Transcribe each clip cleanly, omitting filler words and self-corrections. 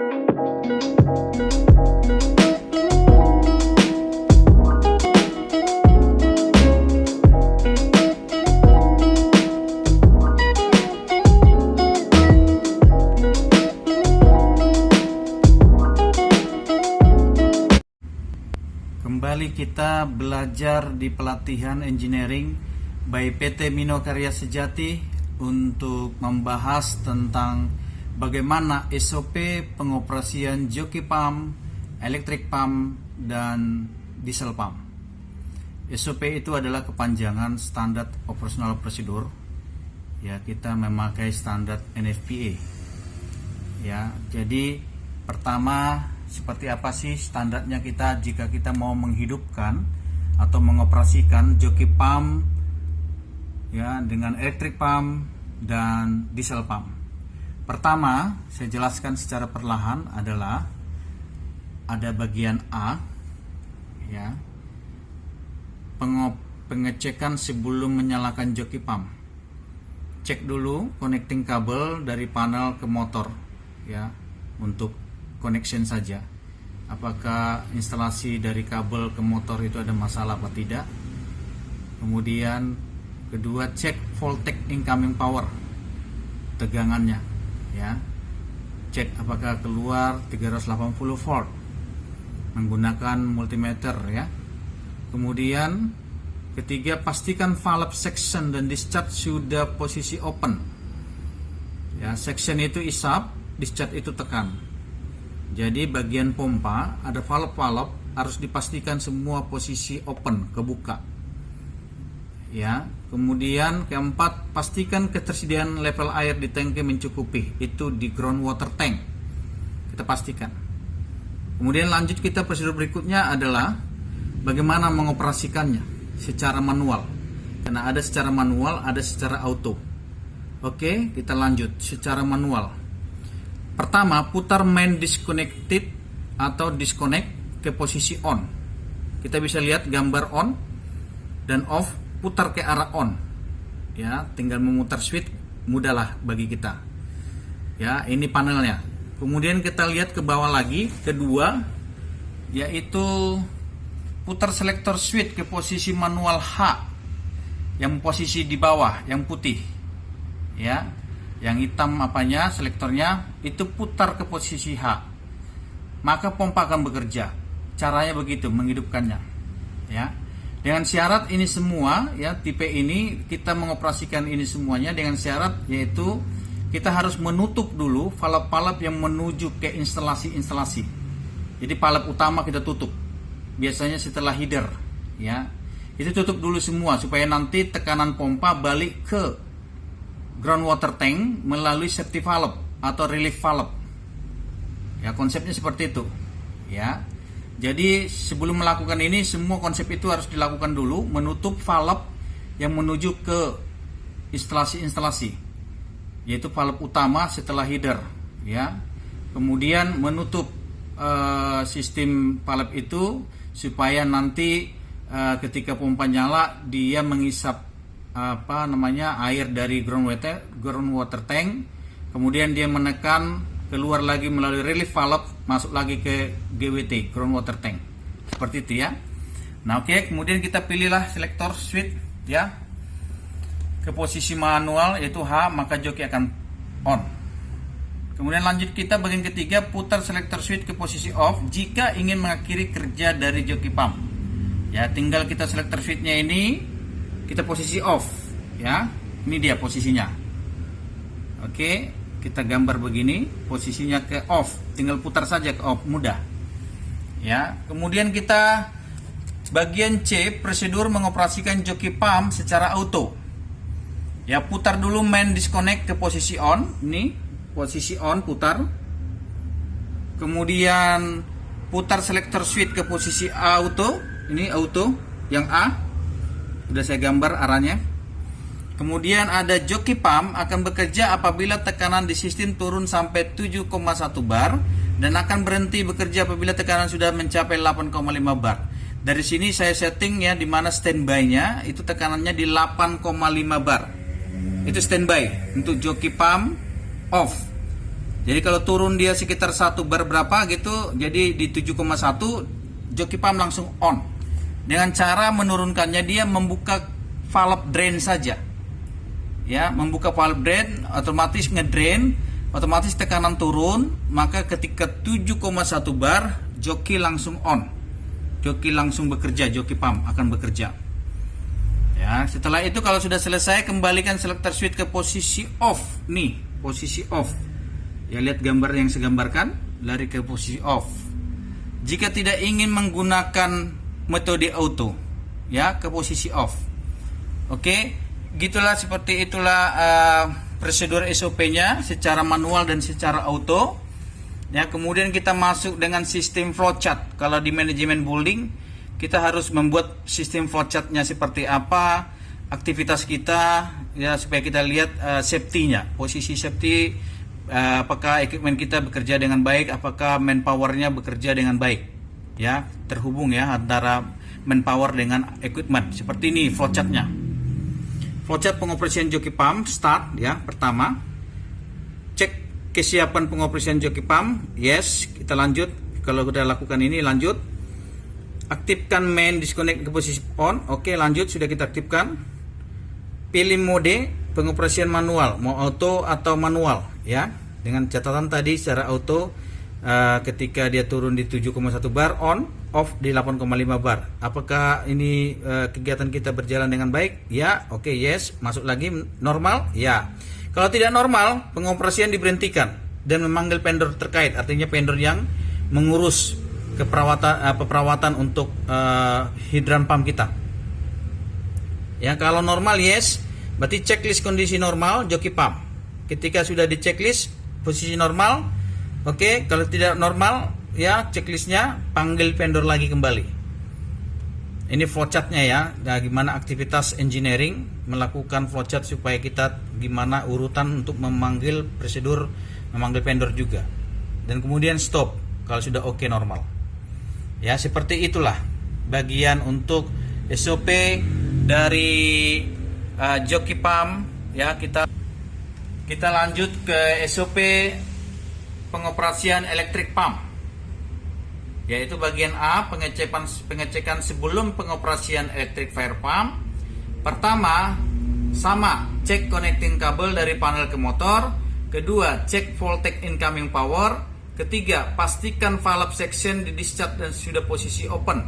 Kembali kita belajar di pelatihan engineering by PT Mino Karya Sejati untuk membahas tentang bagaimana SOP pengoperasian joki pump, electric pump, dan diesel pump. SOP itu adalah kepanjangan Standard Operational Procedure. Ya, kita memakai standar NFPA. Ya, jadi pertama, seperti apa sih standarnya kita jika kita mau menghidupkan atau mengoperasikan joki pump ya dengan electric pump dan diesel pump. Pertama, saya jelaskan secara perlahan adalah ada bagian A ya. Pengecekan sebelum menyalakan joki pump. Cek dulu connecting kabel dari panel ke motor ya untuk connection saja. Apakah instalasi dari kabel ke motor itu ada masalah apa tidak? Kemudian kedua, cek voltage incoming power, tegangannya ya. Cek apakah keluar 380 volt menggunakan multimeter ya. Kemudian ketiga, pastikan valve section dan discharge sudah posisi open. Ya, section itu isap, discharge itu tekan. Jadi bagian pompa ada valve-valve harus dipastikan semua posisi open, kebuka. Ya, kemudian keempat, pastikan ketersediaan level air di tangki mencukupi. Itu di groundwater tank. Kita pastikan. Kemudian lanjut kita prosedur berikutnya adalah bagaimana mengoperasikannya secara manual. Karena ada secara manual, ada secara auto. Oke, kita lanjut secara manual. Pertama, putar main disconnected atau disconnect ke posisi on. Kita bisa lihat gambar on dan off, putar ke arah on. Ya, tinggal memutar switch, mudahlah bagi kita. Ya, ini panelnya. Kemudian kita lihat ke bawah lagi, kedua yaitu putar selektor switch ke posisi manual H. Yang posisi di bawah, yang putih. Ya. Yang hitam apanya, selektornya, itu putar ke posisi H. Maka pompa akan bekerja. Caranya begitu, menghidupkannya. Ya. Dengan syarat ini semua, ya, tipe ini kita mengoperasikan ini semuanya dengan syarat yaitu kita harus menutup dulu valve-valve yang menuju ke instalasi-instalasi. Jadi valve utama kita tutup. Biasanya setelah header, ya. Itu tutup dulu semua supaya nanti tekanan pompa balik ke groundwater tank melalui safety valve atau relief valve. Ya, konsepnya seperti itu. Ya. Jadi sebelum melakukan ini semua konsep itu harus dilakukan dulu, menutup valve yang menuju ke instalasi-instalasi. Yaitu valve utama setelah header, ya. Kemudian menutup sistem valve itu supaya nanti ketika pompa nyala dia mengisap air dari groundwater tank, kemudian dia menekan keluar lagi melalui relief valve masuk lagi ke GWT groundwater tank, seperti itu ya. Nah, oke, kemudian kita pilihlah selektor switch ya ke posisi manual yaitu H, maka joki akan on. Kemudian lanjut kita bagian ketiga, putar selektor switch ke posisi off jika ingin mengakhiri kerja dari joki pump. Ya, tinggal kita selektor switchnya ini kita posisi off ya. Ini dia posisinya. Oke, kita gambar begini, posisinya ke off, tinggal putar saja ke off, mudah. Ya, kemudian kita bagian C, prosedur mengoperasikan joki pump secara auto. Ya, putar dulu main disconnect ke posisi on, ini posisi on putar. Kemudian putar selektor switch ke posisi auto, ini auto yang A. Sudah saya gambar arahnya. Kemudian ada joki pump akan bekerja apabila tekanan di sistem turun sampai 7,1 bar dan akan berhenti bekerja apabila tekanan sudah mencapai 8,5 bar. Dari sini saya setting ya di mana standby-nya itu tekanannya di 8,5 bar. Itu standby untuk joki pump off. Jadi kalau turun dia sekitar 1 bar berapa gitu, jadi di 7,1 joki pump langsung on. Dengan cara menurunkannya dia membuka valve drain saja. Ya, membuka valve drain otomatis ngedrain, otomatis tekanan turun, maka ketika 7,1 bar joki langsung on. Joki langsung bekerja, joki pump akan bekerja. Ya, setelah itu kalau sudah selesai kembalikan selector switch ke posisi off. Nih, posisi off. Ya, lihat gambar yang saya gambarkan, lari ke posisi off. Jika tidak ingin menggunakan metode auto, ya ke posisi off. Oke, gitulah seperti itulah prosedur SOP-nya secara manual dan secara auto. Ya, kemudian kita masuk dengan sistem flowchart. Kalau di manajemen building kita harus membuat sistem flowchart-nya seperti apa, aktivitas kita, ya supaya kita lihat safety-nya, posisi safety, apakah equipment kita bekerja dengan baik, apakah manpower-nya bekerja dengan baik, ya terhubung ya antara manpower dengan equipment. Seperti ini flowchart-nya. Flowchart pengoperasian joki pump start ya. Pertama, cek kesiapan pengoperasian joki pump. Yes, kita lanjut. Kalau sudah lakukan ini lanjut. Aktifkan main disconnect ke posisi on. Oke, lanjut, sudah kita aktifkan. Pilih mode pengoperasian manual, mau auto atau manual ya. Dengan catatan tadi secara auto ketika dia turun di 7,1 bar on, off di 8,5 bar. Apakah ini kegiatan kita berjalan dengan baik? Ya, oke, yes. Masuk lagi normal? Ya. Kalau tidak normal, pengoperasian diberhentikan dan memanggil vendor terkait, artinya vendor yang mengurus perawatan untuk hidran pump kita. Ya, kalau normal yes, berarti checklist kondisi normal joki pump. Ketika sudah di checklist posisi normal, oke. Kalau tidak normal, ya checklistnya panggil vendor lagi kembali. Ini flowchartnya ya, nah, gimana aktivitas engineering melakukan flowchart supaya kita gimana urutan untuk memanggil prosedur memanggil vendor juga. Dan kemudian stop kalau sudah oke normal. Ya, seperti itulah bagian untuk SOP dari joki pump ya. Kita lanjut ke SOP pengoperasian electric pump, yaitu bagian A, pengecekan sebelum pengoperasian electric fire pump. Pertama, sama, cek connecting kabel dari panel ke motor. Kedua, cek voltage incoming power. Ketiga, pastikan valve section di discharge dan sudah posisi open.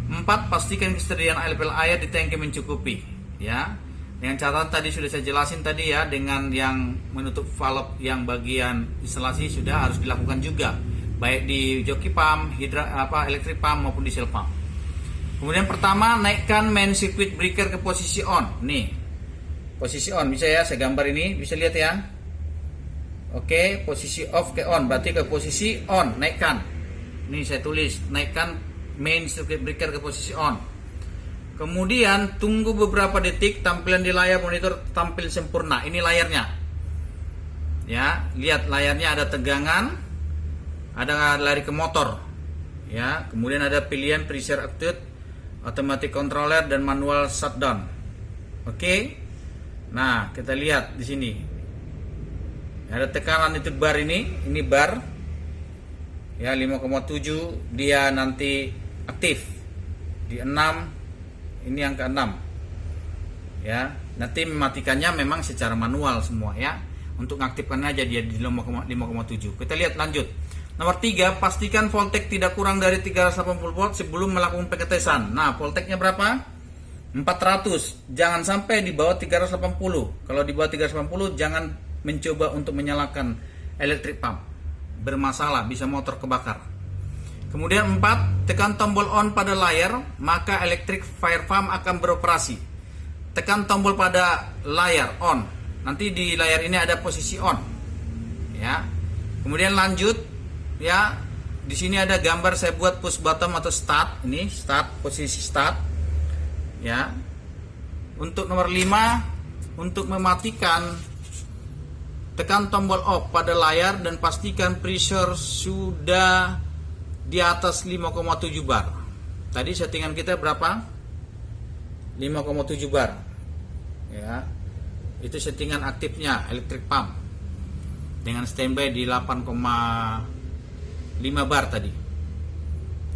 4, pastikan kesediaan air di tangki mencukupi. Ya, dengan catatan tadi sudah saya jelasin tadi ya, dengan yang menutup valve yang bagian instalasi sudah harus dilakukan juga, baik di joki pump, electric pump maupun diesel pump. Kemudian pertama, naikkan main circuit breaker ke posisi on. Nih, posisi on bisa ya, saya gambar ini, bisa lihat ya. Oke, posisi off ke on, berarti ke posisi on, naikkan. Ini saya tulis, naikkan main circuit breaker ke posisi on. Kemudian tunggu beberapa detik, tampilan di layar monitor tampil sempurna. Ini layarnya. Ya, lihat layarnya ada tegangan, ada lari ke motor. Ya, kemudian ada pilihan pressure active, automatic controller dan manual shutdown. Oke. Nah, kita lihat di sini. Ada tekanan itu bar ini bar. Ya, 5,7 dia nanti aktif. Di 6 ini yang ke-6. Ya, nanti mematikannya memang secara manual semua ya. Untuk mengaktifkannya aja dia di 5,7. Kita lihat lanjut. Nomor 3, pastikan voltage tidak kurang dari 380 volt sebelum melakukan pengetesan. Nah, voltage-nya berapa? 400. Jangan sampai di bawah 380. Kalau di bawah 380 jangan mencoba untuk menyalakan electric pump. Bermasalah, bisa motor kebakar. Kemudian 4, tekan tombol on pada layar, maka electric fire pump akan beroperasi. Tekan tombol pada layar on. Nanti di layar ini ada posisi on. Ya. Kemudian lanjut ya. Di sini ada gambar saya buat push button atau start. Ini start, posisi start. Ya. Untuk nomor 5, untuk mematikan, tekan tombol off pada layar dan pastikan pressure sudah di atas 5,7 bar. Tadi settingan kita berapa? 5,7 bar. Ya. Itu settingan aktifnya electric pump. dengan standby di 8,5 bar tadi.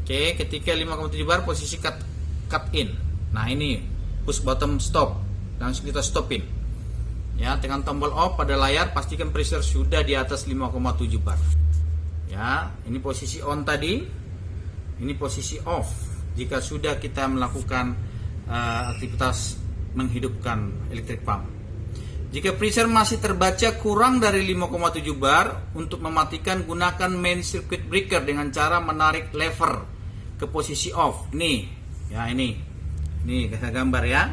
Oke, ketika 5,7 bar posisi cut in. Nah, ini push bottom stop, langsung kita stopin. Ya, tekan tombol off pada layar, pastikan pressure sudah di atas 5,7 bar. Ya, ini posisi on tadi, ini posisi off. Jika sudah kita melakukan aktivitas menghidupkan electric pump. Jika pressure masih terbaca kurang dari 5,7 bar, untuk mematikan gunakan main circuit breaker dengan cara menarik lever ke posisi off. Nih, ya ini kita gambar ya.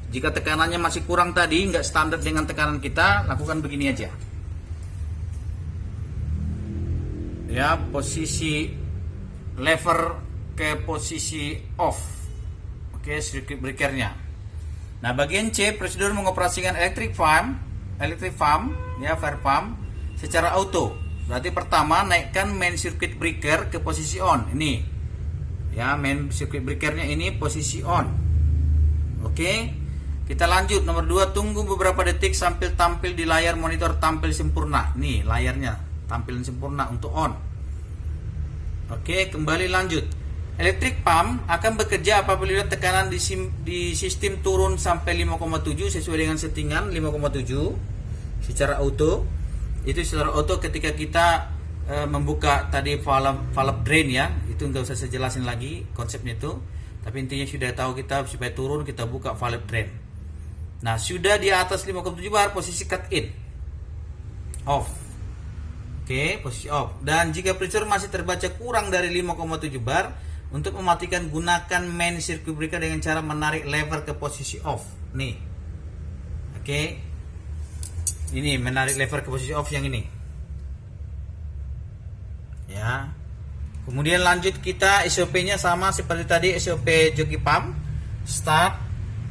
Jika tekanannya masih kurang tadi, nggak standar dengan tekanan kita, lakukan begini aja. Ya, posisi lever ke posisi off. Oke, circuit breakernya. Nah, bagian C, prosedur mengoperasikan electric pump, ya, fire pump secara auto. Berarti pertama naikkan main circuit breaker ke posisi on. Ini, ya, main circuit breakernya ini posisi on. Oke. Kita lanjut, nomor 2, tunggu beberapa detik sambil tampil di layar monitor tampil sempurna. Nih, layarnya tampil sempurna untuk on. Oke, kembali lanjut. Electric pump akan bekerja apabila tekanan di sistem turun sampai 5,7 sesuai dengan settingan 5,7 secara auto. Itu secara auto ketika kita membuka tadi valve drain ya. Itu nggak usah saya jelasin lagi konsepnya itu. Tapi intinya sudah tahu kita supaya turun kita buka valve drain. Nah, sudah di atas 5,7 bar, posisi cut in. Off. Oke, posisi off. Dan jika pressure masih terbaca kurang dari 5,7 bar, untuk mematikan gunakan main circuit breaker dengan cara menarik lever ke posisi off. Nih. Oke. Ini menarik lever ke posisi off yang ini. Ya. Kemudian lanjut kita SOP-nya sama seperti tadi, SOP joki pump. Start,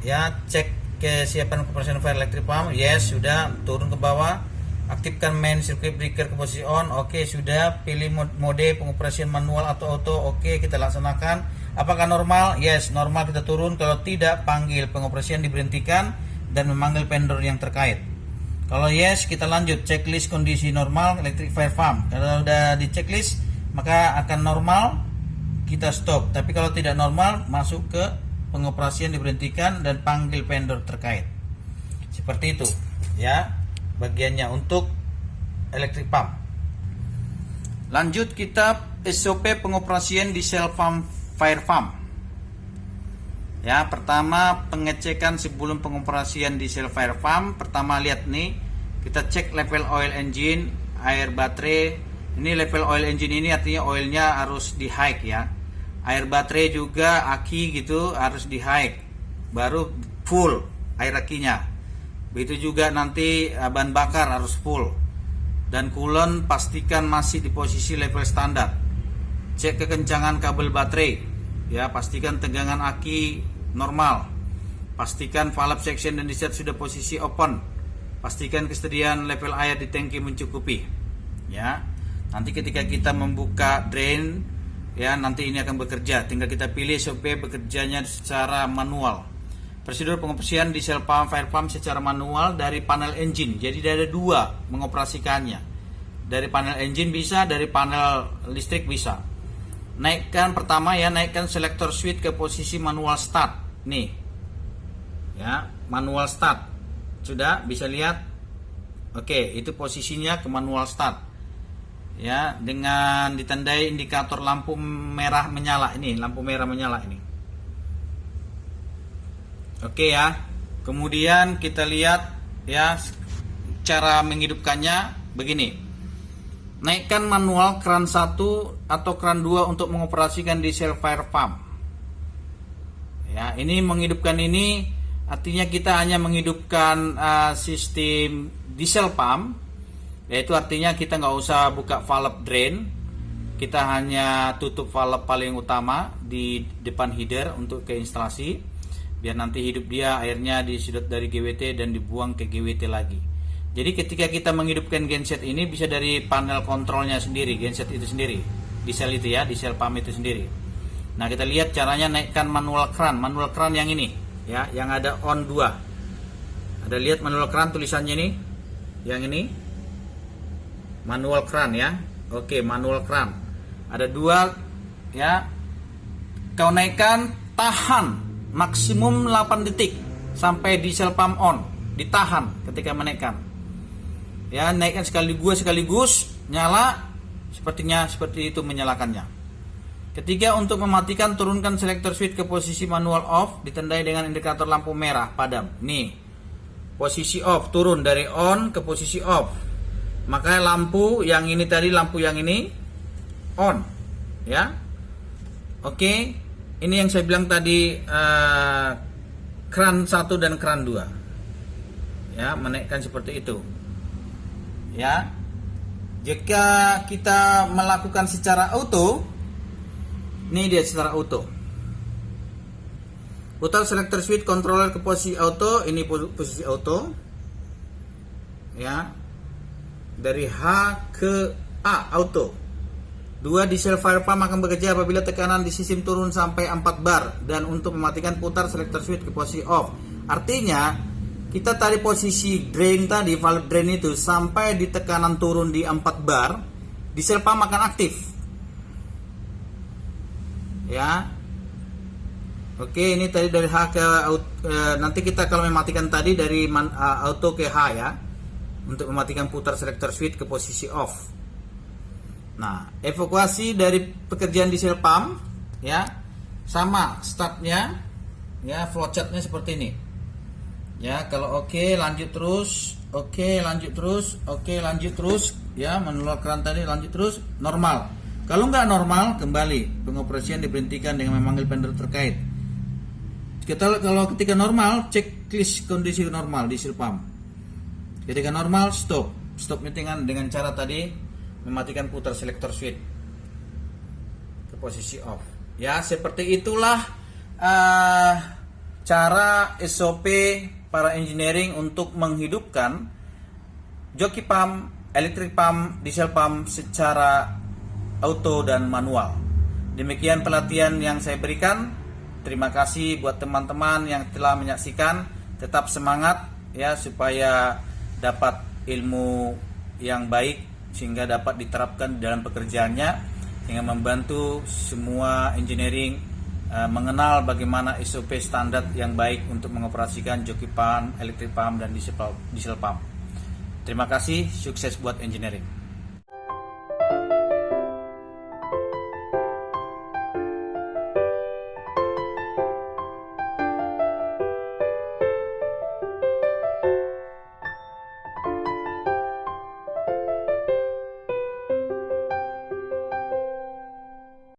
ya, cek kesiapan operasi fire electric pump. Yes, sudah. Turun ke bawah, aktifkan main circuit breaker ke posisi on. Oke, sudah. Pilih mode pengoperasian manual atau auto. Oke, kita laksanakan. Apakah normal? Yes, normal. Kita turun. Kalau tidak, panggil pengoperasian diberhentikan dan memanggil vendor yang terkait. Kalau yes, kita lanjut checklist kondisi normal electric fire pump. Kalau sudah di checklist, maka akan normal, kita stop. Tapi kalau tidak normal, masuk ke pengoperasian diberhentikan dan panggil vendor terkait. Seperti itu, ya, bagiannya untuk electric pump. Lanjut kita SOP pengoperasian diesel pump fire pump. Ya, pertama pengecekan sebelum pengoperasian diesel fire pump. Pertama lihat nih, kita cek level oil engine, air baterai. Ini level oil engine ini artinya oilnya harus di high ya. Air baterai juga aki gitu harus di high. Baru full air akinya. Begitu juga nanti bahan bakar harus full. Dan coolant pastikan masih di posisi level standar. Cek kekencangan kabel baterai. Ya, pastikan tegangan aki normal. Pastikan valve section dan discharge sudah posisi open. Pastikan kesediaan level air di tangki mencukupi. Ya. Nanti ketika kita membuka drain, ya, nanti ini akan bekerja. Tinggal kita pilih SOP bekerjanya secara manual. Prosedur pengoperasian diesel pump fire pump secara manual dari panel engine. Jadi ada dua mengoperasikannya. Dari panel engine bisa, dari panel listrik bisa. Naikkan pertama ya, naikkan selector switch ke posisi manual start. Nih. Ya, manual start. Sudah bisa lihat? Oke, itu posisinya ke manual start. Ya, dengan ditandai indikator lampu merah menyala ini, lampu merah menyala ini. Oke ya. Kemudian kita lihat ya cara menghidupkannya begini. Naikkan manual kran 1 atau kran 2 untuk mengoperasikan diesel fire pump. Ya, ini menghidupkan ini artinya kita hanya menghidupkan sistem diesel pump. Yaitu artinya kita nggak usah buka valve drain, kita hanya tutup valve paling utama di depan header untuk ke instalasi, biar nanti hidup dia airnya disedot dari GWT dan dibuang ke GWT lagi. Jadi ketika kita menghidupkan genset ini bisa dari panel kontrolnya sendiri, genset itu sendiri, diesel itu ya, diesel pump itu sendiri. Nah, kita lihat caranya naikkan manual kran yang ini ya, yang ada on 2. Ada lihat manual kran tulisannya ini, yang ini. manual crank ya. Oke, manual crank. Ada 2 ya. Kau naikkan, tahan maksimum 8 detik sampai diesel pump on. Ditahan ketika menaikkan. Ya, naikkan sekaligus nyala, seperti itu menyalakannya. Ketiga, untuk mematikan, turunkan selector switch ke posisi manual off, ditandai dengan indikator lampu merah padam. Nih, posisi off, turun dari on ke posisi off. Makanya lampu yang ini tadi, lampu yang ini on, ya. Oke, ini yang saya bilang tadi, kran 1 dan kran 2. Ya, menaikkan seperti itu. Ya. Jika kita melakukan secara auto, ini dia secara auto. Putar selector switch controller ke posisi auto. Ini posisi auto. Ya. Dari H ke A auto. 2 diesel fire pump akan bekerja apabila tekanan di sistem turun sampai 4 bar. Dan untuk mematikan, putar selector switch ke posisi off. Artinya kita tadi posisi drain tadi, valve drain itu sampai di tekanan turun di 4 bar, diesel pump akan aktif. Ya. Oke, ini tadi dari H ke nanti kita kalau mematikan tadi dari auto ke H ya. Untuk mematikan, putar selector switch ke posisi off. Nah, evakuasi dari pekerjaan diesel pump ya. Sama startnya ya, flowchartnya seperti ini. Ya, kalau oke, lanjut terus, oke, lanjut terus, oke, lanjut terus ya, manual crank tadi lanjut terus, normal. Kalau nggak normal, kembali pengoperasian diberhentikan dengan memanggil vendor terkait. Kalau ketika normal, checklist kondisi normal diesel pump. Ketika normal, stop meetingan dengan cara tadi mematikan, putar selector switch ke posisi off. Ya, seperti itulah cara SOP para engineering untuk menghidupkan joki pump, electric pump, diesel pump secara auto dan manual. Demikian pelatihan yang saya berikan. Terima kasih buat teman-teman yang telah menyaksikan. Tetap semangat ya, supaya dapat ilmu yang baik sehingga dapat diterapkan dalam pekerjaannya, sehingga membantu semua engineering mengenal bagaimana SOP standar yang baik untuk mengoperasikan joki pump, electric pump dan diesel pump. Terima kasih, sukses buat engineering.